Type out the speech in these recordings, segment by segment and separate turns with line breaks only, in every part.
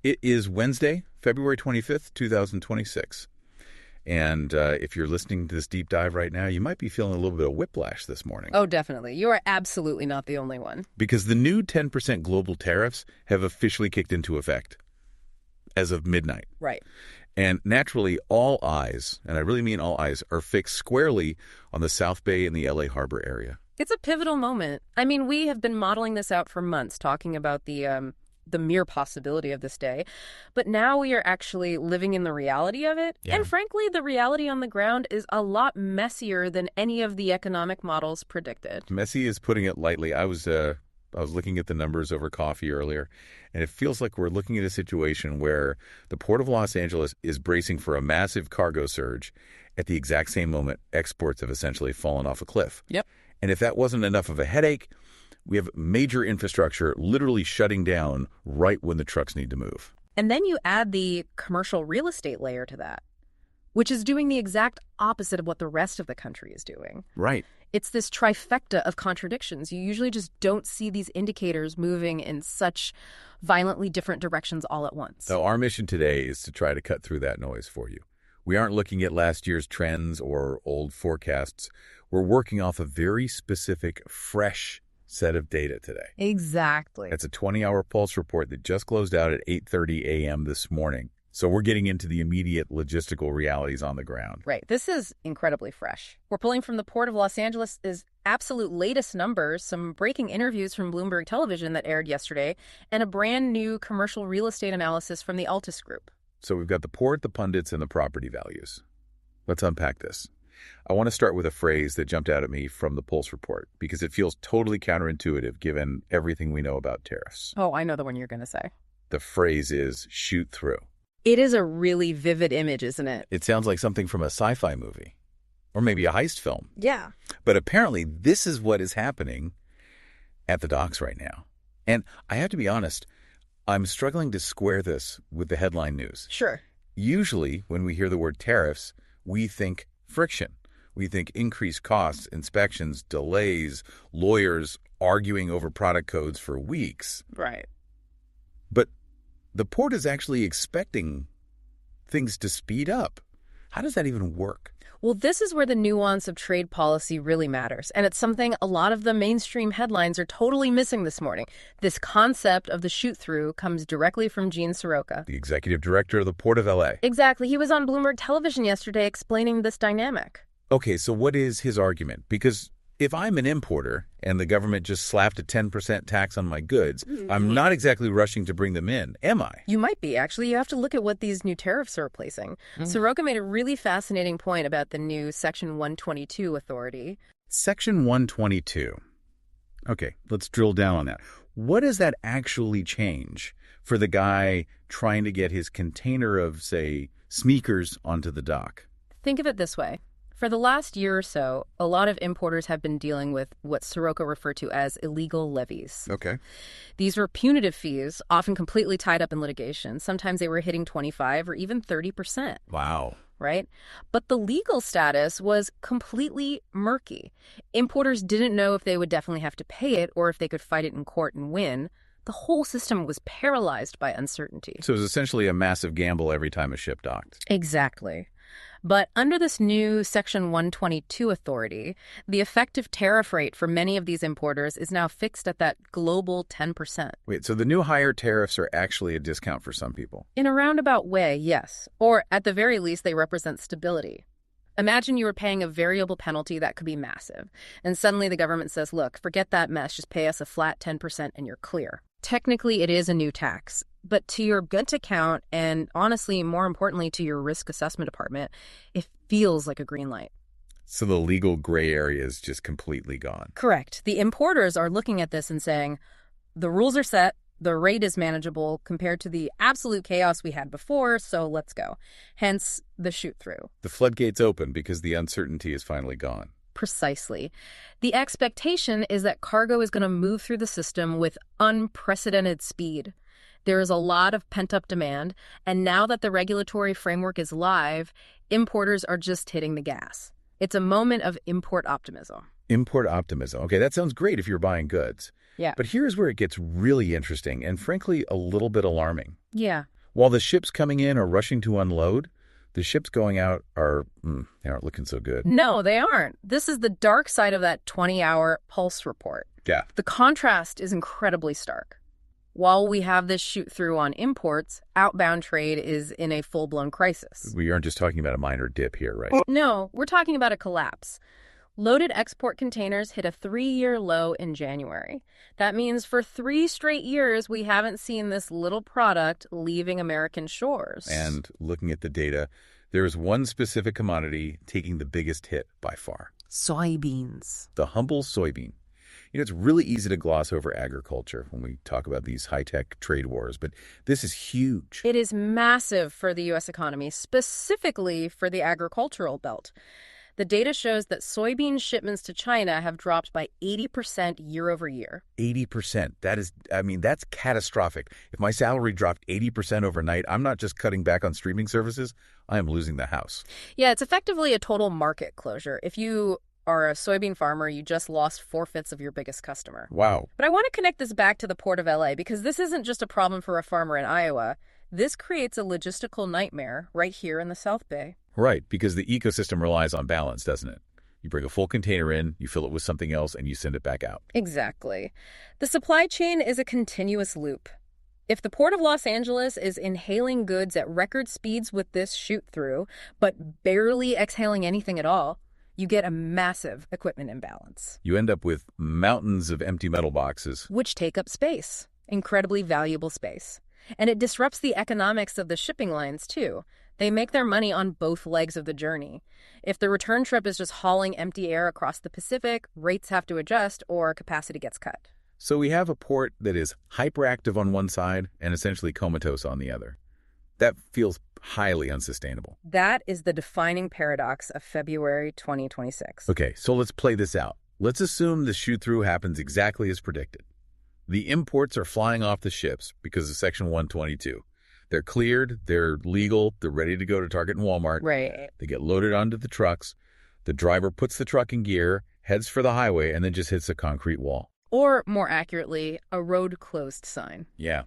It is Wednesday, February 25th, 2026. And if you're listening to this deep dive right now, you might be feeling a little bit of whiplash this morning.
Oh, definitely. You are absolutely not the only one.
Because the new 10% global tariffs have officially kicked into effect as of midnight.
Right.
And naturally, all eyes, and I really mean all eyes, are fixed squarely on the South Bay and the LA Harbor area.
It's a pivotal moment. I mean, we have been modeling this out for months, talking about the mere possibility of this day. But now we are actually living in the reality of it.
Yeah.
And frankly, the reality on the ground is a lot messier than any of the economic models predicted.
Messy is putting it lightly. I was looking at the numbers over coffee earlier, and it feels like we're looking at a situation where the Port of Los Angeles is bracing for a massive cargo surge. At the exact same moment, exports have essentially fallen off a cliff.
Yep.
And if that wasn't enough of a headache, we have major infrastructure literally shutting down right when the trucks need to move.
And then you add the commercial real estate layer to that, which is doing the exact opposite of what the rest of the country is doing.
Right.
It's this trifecta of contradictions. You usually just don't see these indicators moving in such violently different directions all at once.
So our mission today is to try to cut through that noise for you. We aren't looking at last year's trends or old forecasts. We're working off a very specific, fresh set of data today.
Exactly.
It's a 20-hour pulse report that just closed out at 8:30 a.m. this morning. So we're getting into the immediate logistical realities on the ground.
Right. This is incredibly fresh. We're pulling from the Port of Los Angeles' absolute latest numbers, some breaking interviews from Bloomberg Television that aired yesterday, and a brand new commercial real estate analysis from the Altus Group.
So we've got the port, the pundits, and the property values. Let's unpack this. I want to start with a phrase that jumped out at me from the Pulse report because it feels totally counterintuitive given everything we know about tariffs.
Oh, I know the one you're going to say.
The phrase is shoot through.
It is a really vivid image, isn't it?
It sounds like something from a sci-fi movie or maybe a heist film.
Yeah.
But apparently this is what is happening at the docks right now. And I have to be honest, I'm struggling to square this with the headline news.
Sure.
Usually when we hear the word tariffs, we think friction. We think increased costs, inspections, delays, lawyers arguing over product codes for weeks.
Right.
But the port is actually expecting things to speed up. How does that even work?
Well, this is where the nuance of trade policy really matters. And it's something a lot of the mainstream headlines are totally missing this morning. This concept of the shoot-through comes directly from Gene Soroka,
The executive director of the Port of LA.
Exactly. He was on Bloomberg Television yesterday explaining this dynamic.
Okay, so what is his argument? Because if I'm an importer and the government just slapped a 10% tax on my goods, I'm not exactly rushing to bring them in, am I?
You might be. Actually, you have to look at what these new tariffs are replacing. Soroka made a really fascinating point about the new Section 122 authority.
Section 122. Okay, let's drill down on that. What does that actually change for the guy trying to get his container of, say, sneakers onto the dock?
Think of it this way. For the last year or so, a lot of importers have been dealing with what Soroka referred to as illegal levies.
Okay.
These were punitive fees, often completely tied up in litigation. Sometimes they were hitting 25 or even 30%.
Wow.
Right? But the legal status was completely murky. Importers didn't know if they would definitely have to pay it or if they could fight it in court and win. The whole system was paralyzed by uncertainty.
So it was essentially a massive gamble every time a ship docked.
Exactly. But under this new Section 122 authority, the effective tariff rate for many of these importers is now fixed at that global 10%.
Wait, so the new higher tariffs are actually a discount for some people?
In a roundabout way, yes. Or at the very least, they represent stability. Imagine you were paying a variable penalty that could be massive, and suddenly the government says, look, forget that mess, just pay us a flat 10% and you're clear. Technically, it is a new tax, but to your gut account and honestly, more importantly, to your risk assessment department, it feels like a green light.
So the legal gray area is just completely gone.
Correct. The importers are looking at this and saying, the rules are set, the rate is manageable compared to the absolute chaos we had before, so let's go. Hence, the shoot-through.
The floodgates open because the uncertainty is finally gone.
Precisely. The expectation is that cargo is going to move through the system with unprecedented speed. There is a lot of pent-up demand, and now that the regulatory framework is live, importers are just hitting the gas. It's a moment of import optimism.
Import optimism. Okay, that sounds great if you're buying goods.
Yeah.
But here's where it gets really interesting and frankly a little bit alarming.
Yeah.
While the ships coming in are rushing to unload, the ships going out they aren't looking so good.
No, they aren't. This is the dark side of that 20-hour pulse report.
Yeah.
The contrast is incredibly stark. While we have this shoot-through on imports, outbound trade is in a full-blown crisis.
We aren't just talking about a minor dip here, right?
No, we're talking about a collapse. Loaded export containers hit a 3-year low in January. That means for 3 straight years, we haven't seen this little product leaving American shores.
And looking at the data, there is one specific commodity taking the biggest hit by far.
Soybeans.
The humble soybean. It's really easy to gloss over agriculture when we talk about these high-tech trade wars, but this is huge.
It is massive for the U.S. economy, specifically for the agricultural belt. The data shows that soybean shipments to China have dropped by 80% year over year.
80%. That's catastrophic. If my salary dropped 80% overnight, I'm not just cutting back on streaming services, I am losing the house.
Yeah, it's effectively a total market closure. If you are a soybean farmer, you just lost 4/5 of your biggest customer.
Wow.
But I want to connect this back to the Port of LA because this isn't just a problem for a farmer in Iowa. This creates a logistical nightmare right here in the South Bay.
Right, because the ecosystem relies on balance, doesn't it? You bring a full container in, you fill it with something else, and you send it back out.
Exactly. The supply chain is a continuous loop. If the Port of Los Angeles is inhaling goods at record speeds with this shoot-through, but barely exhaling anything at all, you get a massive equipment imbalance.
You end up with mountains of empty metal boxes,
which take up space, incredibly valuable space. And it disrupts the economics of the shipping lines, too. They make their money on both legs of the journey. If the return trip is just hauling empty air across the Pacific, rates have to adjust or capacity gets cut.
So we have a port that is hyperactive on one side and essentially comatose on the other. That feels highly unsustainable.
That is the defining paradox of February 2026.
Okay, so let's play this out. Let's assume the shoot-through happens exactly as predicted. The imports are flying off the ships because of Section 122. They're cleared, they're legal, they're ready to go to Target and Walmart.
Right.
They get loaded onto the trucks. The driver puts the truck in gear, heads for the highway, and then just hits a concrete wall.
Or, more accurately, a road closed sign.
Yeah.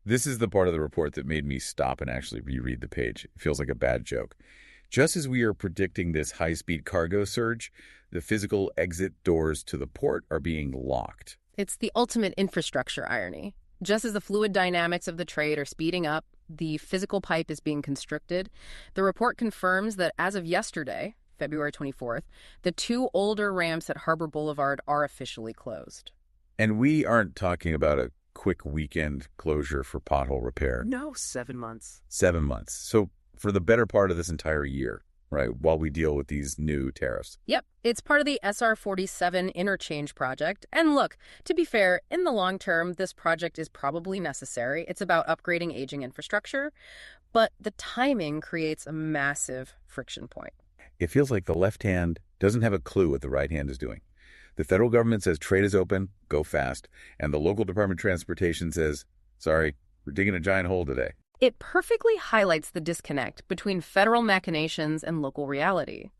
This is the part of the report that made me stop and actually reread the page. It feels like a bad joke. Just as we are predicting this high-speed cargo surge, the physical exit doors to the port are being locked.
It's the ultimate infrastructure irony. Just as the fluid dynamics of the trade are speeding up, the physical pipe is being constricted. The report confirms that as of yesterday, February 24th, the 2 older ramps at Harbor Boulevard are officially closed.
And we aren't talking about a quick weekend closure for pothole repair.
No, 7 months.
7 months. So for the better part of this entire year, right, while we deal with these new tariffs.
Yep, it's part of the SR-47 Interchange Project. And look, to be fair, in the long term, this project is probably necessary. It's about upgrading aging infrastructure, but the timing creates a massive friction point.
It feels like the left hand doesn't have a clue what the right hand is doing. The federal government says trade is open, go fast, and the local Department of Transportation says, sorry, we're digging a giant hole today.
It perfectly highlights the disconnect between federal machinations and local reality.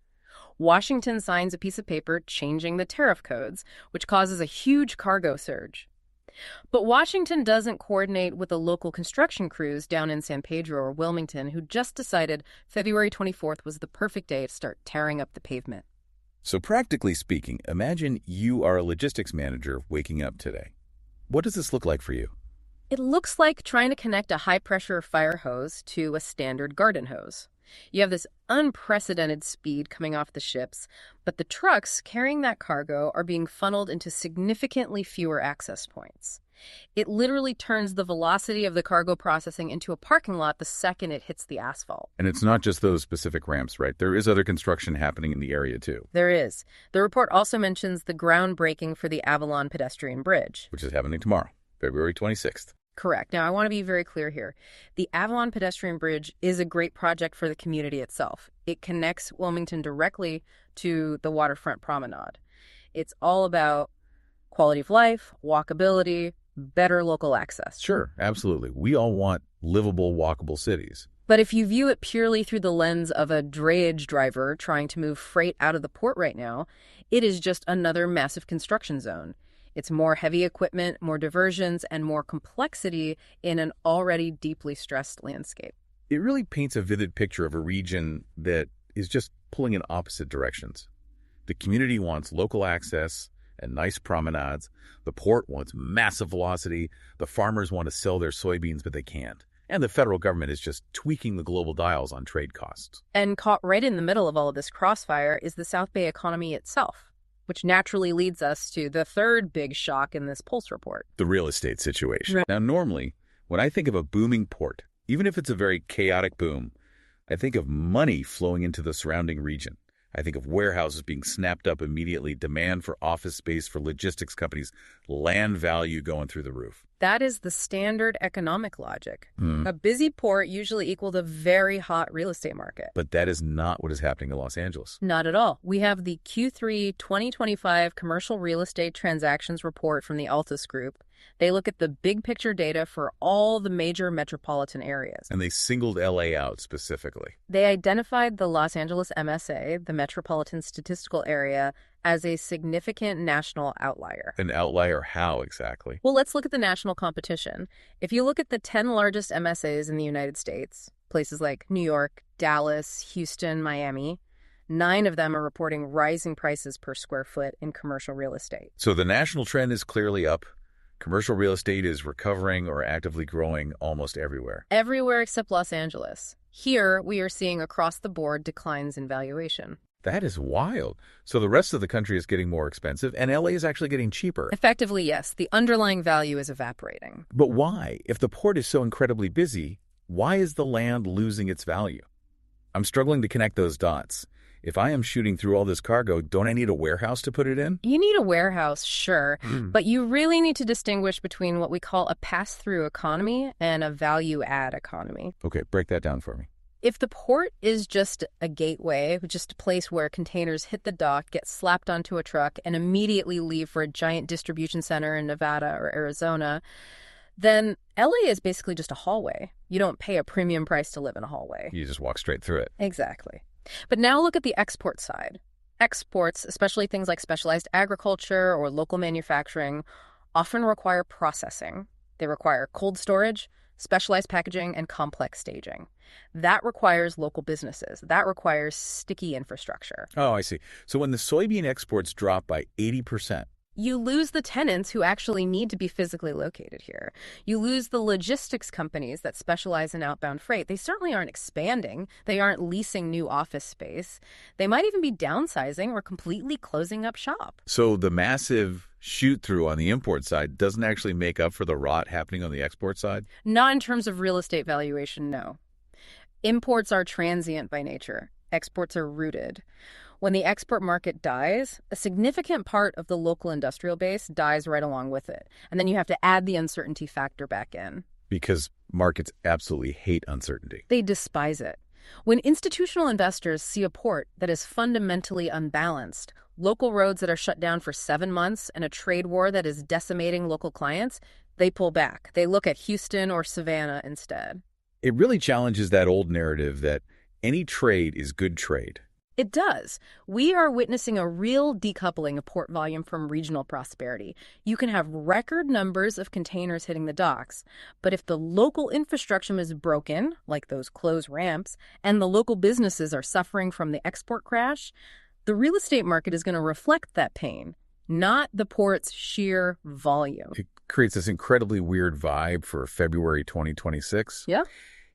Washington signs a piece of paper changing the tariff codes, which causes a huge cargo surge. But Washington doesn't coordinate with the local construction crews down in San Pedro or Wilmington who just decided February 24th was the perfect day to start tearing up the pavement.
So practically speaking, imagine you are a logistics manager waking up today. What does this look like for you?
It looks like trying to connect a high-pressure fire hose to a standard garden hose. You have this unprecedented speed coming off the ships, but the trucks carrying that cargo are being funneled into significantly fewer access points. It literally turns the velocity of the cargo processing into a parking lot the second it hits the asphalt.
And it's not just those specific ramps, right? There is other construction happening in the area, too.
There is. The report also mentions the groundbreaking for the Avalon Pedestrian Bridge,
which is happening tomorrow, February 26th.
Correct. Now, I want to be very clear here. The Avalon Pedestrian Bridge is a great project for the community itself. It connects Wilmington directly to the waterfront promenade. It's all about quality of life, walkability, better local access.
Sure, absolutely. We all want livable, walkable cities.
But if you view it purely through the lens of a drayage driver trying to move freight out of the port right now, it is just another massive construction zone. It's more heavy equipment, more diversions, and more complexity in an already deeply stressed landscape.
It really paints a vivid picture of a region that is just pulling in opposite directions. The community wants local access and nice promenades. The port wants massive velocity. The farmers want to sell their soybeans, but they can't. And the federal government is just tweaking the global dials on trade costs.
And caught right in the middle of all of this crossfire is the South Bay economy itself, which naturally leads us to the third big shock in this Pulse report.
The real estate situation. Now, normally, when I think of a booming port, even if it's a very chaotic boom, I think of money flowing into the surrounding region. I think of warehouses being snapped up immediately, demand for office space for logistics companies, land value going through the roof.
That is the standard economic logic. A busy port usually equals a very hot real estate market.
But that is not what is happening in Los Angeles.
Not at all. We have the Q3 2025 Commercial Real Estate Transactions Report from the Altus Group. They look at the big picture data for all the major metropolitan areas.
And they singled LA out specifically.
They identified the Los Angeles MSA, the Metropolitan Statistical Area, as a significant national outlier.
An outlier how exactly?
Well, let's look at the national competition. If you look at the 10 largest MSAs in the United States, places like New York, Dallas, Houston, Miami, 9 of them are reporting rising prices per square foot in commercial real estate.
So the national trend is clearly up. Commercial real estate is recovering or actively growing almost everywhere.
Everywhere except Los Angeles. Here, we are seeing across-the-board declines in valuation.
That is wild. So the rest of the country is getting more expensive, and LA is actually getting cheaper.
Effectively, yes. The underlying value is evaporating.
But why? If the port is so incredibly busy, why is the land losing its value? I'm struggling to connect those dots. If I am shooting through all this cargo, don't I need a warehouse to put it in?
You need a warehouse, sure, but you really need to distinguish between what we call a pass-through economy and a value-add economy.
Okay, break that down for me.
If the port is just a gateway, just a place where containers hit the dock, get slapped onto a truck, and immediately leave for a giant distribution center in Nevada or Arizona, then LA is basically just a hallway. You don't pay a premium price to live in a hallway.
You just walk straight through it.
Exactly. But now look at the export side. Exports, especially things like specialized agriculture or local manufacturing, often require processing. They require cold storage, specialized packaging, and complex staging. That requires local businesses. That requires sticky infrastructure.
Oh, I see. So when the soybean exports drop by 80%,
you lose the tenants who actually need to be physically located here. You lose the logistics companies that specialize in outbound freight. They certainly aren't expanding. They aren't leasing new office space. They might even be downsizing or completely closing up shop.
So the massive shoot-through on the import side doesn't actually make up for the rot happening on the export side?
Not in terms of real estate valuation, no. Imports are transient by nature. Exports are rooted. When the export market dies, a significant part of the local industrial base dies right along with it. And then you have to add the uncertainty factor back in.
Because markets absolutely hate uncertainty.
They despise it. When institutional investors see a port that is fundamentally unbalanced, local roads that are shut down for 7 months, and a trade war that is decimating local clients, they pull back. They look at Houston or Savannah instead.
It really challenges that old narrative that any trade is good trade.
It does. We are witnessing a real decoupling of port volume from regional prosperity. You can have record numbers of containers hitting the docks, but if the local infrastructure is broken, like those closed ramps, and the local businesses are suffering from the export crash, the real estate market is going to reflect that pain, not the port's sheer volume.
It creates this incredibly weird vibe for February 2026.
Yeah.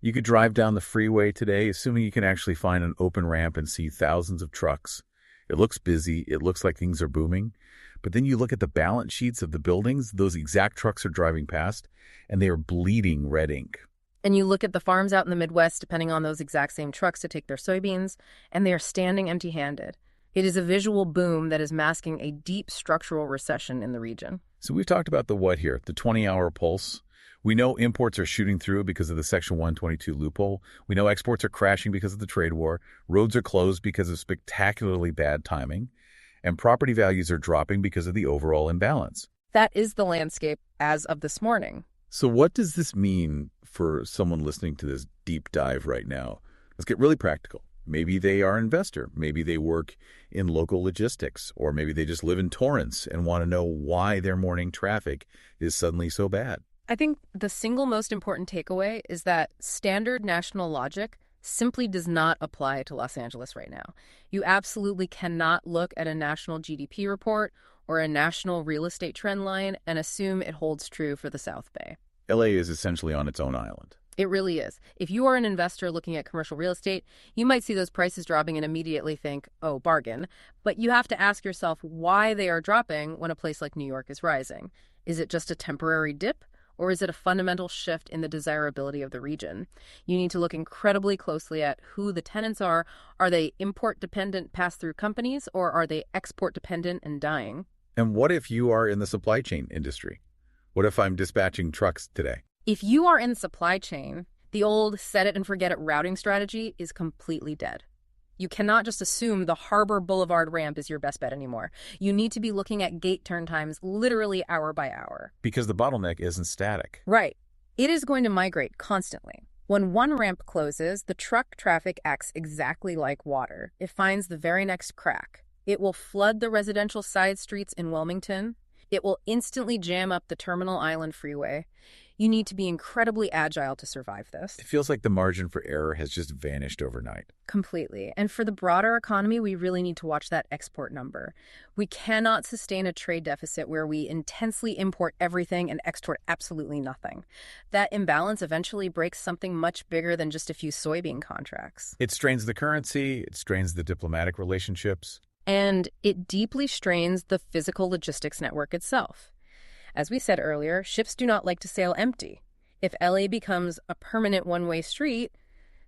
You could drive down the freeway today, assuming you can actually find an open ramp and see thousands of trucks. It looks busy. It looks like things are booming. But then you look at the balance sheets of the buildings, those exact trucks are driving past, and they are bleeding red ink.
And you look at the farms out in the Midwest, depending on those exact same trucks to take their soybeans, and they are standing empty-handed. It is a visual boom that is masking a deep structural recession in the region.
So we've talked about the what here, the 20-hour pulse. We know imports are shooting through because of the Section 122 loophole. We know exports are crashing because of the trade war. Roads are closed because of spectacularly bad timing. And property values are dropping because of the overall imbalance.
That is the landscape as of this morning.
So what does this mean for someone listening to this deep dive right now? Let's get really practical. Maybe they are an investor. Maybe they work in local logistics, or maybe they just live in Torrance and want to know why their morning traffic is suddenly so bad.
I think the single most important takeaway is that standard national logic simply does not apply to Los Angeles right now. You absolutely cannot look at a national GDP report or a national real estate trend line and assume it holds true for the South Bay.
LA is essentially on its own island.
It really is. If you are an investor looking at commercial real estate, you might see those prices dropping and immediately think, oh, bargain. But you have to ask yourself why they are dropping when a place like New York is rising. Is it just a temporary dip? Or is it a fundamental shift in the desirability of the region? You need to look incredibly closely at who the tenants are. Are they import-dependent pass-through companies, or are they export-dependent and dying?
And what if you are in the supply chain industry? What if I'm dispatching trucks today?
If you are in supply chain, the old set-it-and-forget-it routing strategy is completely dead. You cannot just assume the Harbor Boulevard ramp is your best bet anymore. You need to be looking at gate turn times literally hour by hour.
Because the bottleneck isn't static.
Right. It is going to migrate constantly. When one ramp closes, the truck traffic acts exactly like water. It finds the very next crack. It will flood the residential side streets in Wilmington. It will instantly jam up the Terminal Island Freeway. You need to be incredibly agile to survive this.
It feels like the margin for error has just vanished overnight.
Completely. And for the broader economy, we really need to watch that export number. We cannot sustain a trade deficit where we intensely import everything and export absolutely nothing. That imbalance eventually breaks something much bigger than just a few soybean contracts.
It strains the currency, it strains the diplomatic relationships.
And it deeply strains the physical logistics network itself. As we said earlier, ships do not like to sail empty. If LA becomes a permanent one-way street,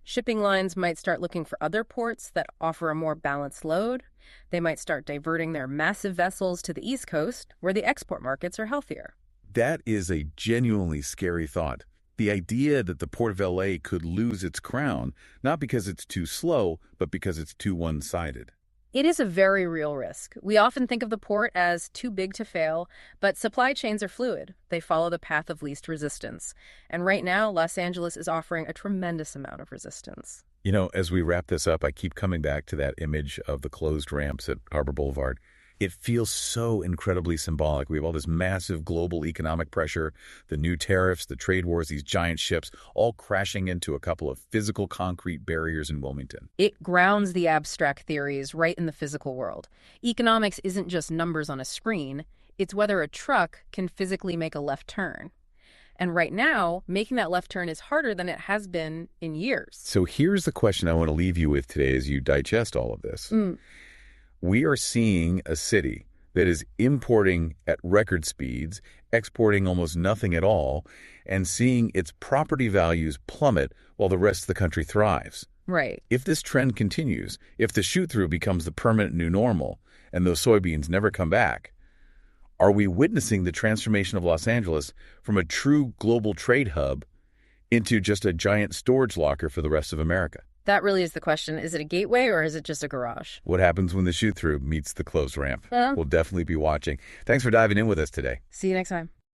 shipping lines might start looking for other ports that offer a more balanced load. They might start diverting their massive vessels to the East Coast, where the export markets are healthier.
That is a genuinely scary thought. The idea that the Port of LA could lose its crown, not because it's too slow, but because it's too one-sided.
It is a very real risk. We often think of the port as too big to fail, but supply chains are fluid. They follow the path of least resistance. And right now, Los Angeles is offering a tremendous amount of resistance.
You know, as we wrap this up, I keep coming back to that image of the closed ramps at Harbor Boulevard. It feels so incredibly symbolic. We have all this massive global economic pressure, the new tariffs, the trade wars, these giant ships, all crashing into a couple of physical concrete barriers in Wilmington.
It grounds the abstract theories right in the physical world. Economics isn't just numbers on a screen. It's whether a truck can physically make a left turn. And right now, making that left turn is harder than it has been in years.
So here's the question I want to leave you with today as you digest all of this. We are seeing a city that is importing at record speeds, exporting almost nothing at all, and seeing its property values plummet while the rest of the country thrives.
Right.
If this trend continues, if the shoot-through becomes the permanent new normal, and those soybeans never come back, are we witnessing the transformation of Los Angeles from a true global trade hub into just a giant storage locker for the rest of America?
That really is the question. Is it a gateway or is it just a garage?
What happens when the shoot-through meets the closed ramp? We'll definitely be watching. Thanks for diving in with us today.
See you next time.